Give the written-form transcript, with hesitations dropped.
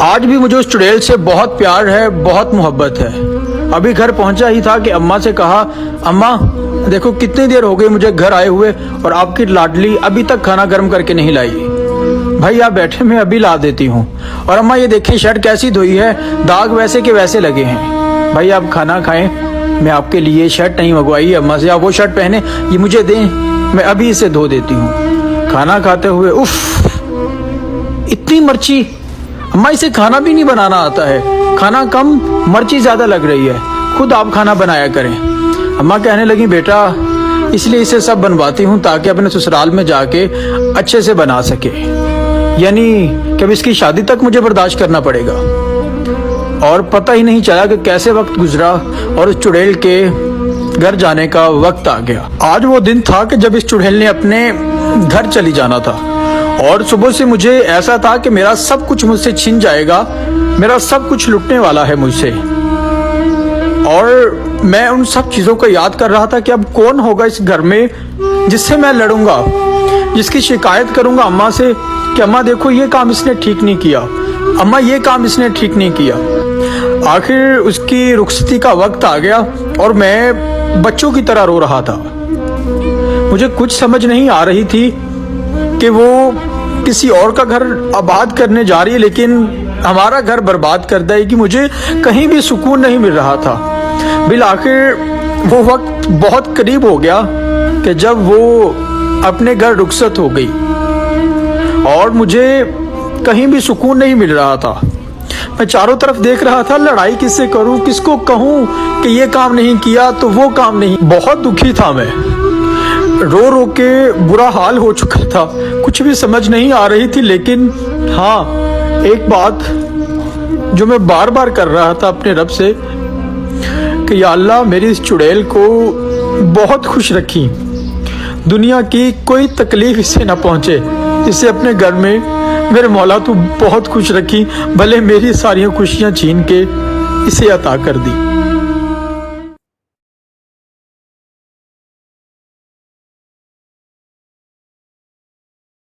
आज भी मुझे उस चुड़ैल से बहुत प्यार है, बहुत मोहब्बत है। अभी घर पहुंचा ही था कि अम्मा से कहा, अम्मा देखो कितनी देर हो गई मुझे घर आए हुए और आपकी लाडली अभी तक खाना गर्म करके नहीं लाई। भाई आप बैठे, मैं अभी ला देती हूँ। और अम्मा ये देखें शर्ट कैसी धोई है, दाग वैसे के वैसे लगे हैं। भाई आप खाना खाएं, मैं आपके लिए शर्ट नहीं मंगवाई अम्मा से, आप वो शर्ट पहने, ये मुझे दें, मैं अभी इसे धो देती हूँ। खाना खाते हुए उफ, इतनी मिर्ची, अम्मा इसे खाना भी नहीं बनाना आता है, खाना कम मिर्ची ज्यादा लग रही है, खुद आप खाना बनाया करें। अम्मा कहने लगी, बेटा इसलिए इसे सब बनवाती हूँ ताकि अपने ससुराल में जाके अच्छे से बना सके, यानी कि अब इसकी शादी तक मुझे बर्दाश्त करना पड़ेगा। और पता ही नहीं चला कि कैसे वक्त गुजरा और उस चुड़ैल के घर जाने का वक्त आ गया। आज वो दिन था कि जब इस चुड़ैल ने अपने घर चली जाना था और सुबह से मुझे ऐसा था कि मेरा सब कुछ मुझसे छिन जाएगा, मेरा सब कुछ लुटने वाला है मुझसे। और मैं उन सब चीजों को याद कर रहा था कि अब कौन होगा इस घर में जिससे मैं लड़ूंगा, जिसकी शिकायत करूंगा अम्मा से कि अम्मा देखो ये काम इसने ठीक नहीं किया, अम्मा ये काम इसने ठीक नहीं किया। आखिर उसकी रुखसती का वक्त आ गया और मैं बच्चों की तरह रो रहा था। मुझे कुछ समझ नहीं आ रही थी कि वो किसी और का घर आबाद करने जा रही है लेकिन हमारा घर बर्बाद कर देगी। मुझे कहीं भी सुकून नहीं मिल रहा था। बिल आखिर वो वक्त बहुत करीब हो गया कि जब वो अपने घर रुखसत हो गई और मुझे कहीं भी सुकून नहीं मिल रहा था। मैं चारों तरफ देख रहा था, लड़ाई किससे करूं, किसको कहूं कि ये काम नहीं किया तो वो काम नहीं। बहुत दुखी था मैं, रो रो के बुरा हाल हो चुका था, कुछ भी समझ नहीं आ रही थी। लेकिन हाँ, एक बात जो मैं बार बार कर रहा था अपने रब से कि या अल्लाह मेरी इस चुड़ैल को बहुत खुश रखी, दुनिया की कोई तकलीफ इससे ना पहुंचे, इसे अपने घर में मेरे मौला तू बहुत खुश रखी, भले मेरी सारी खुशियां छीन के इसे अता कर दी।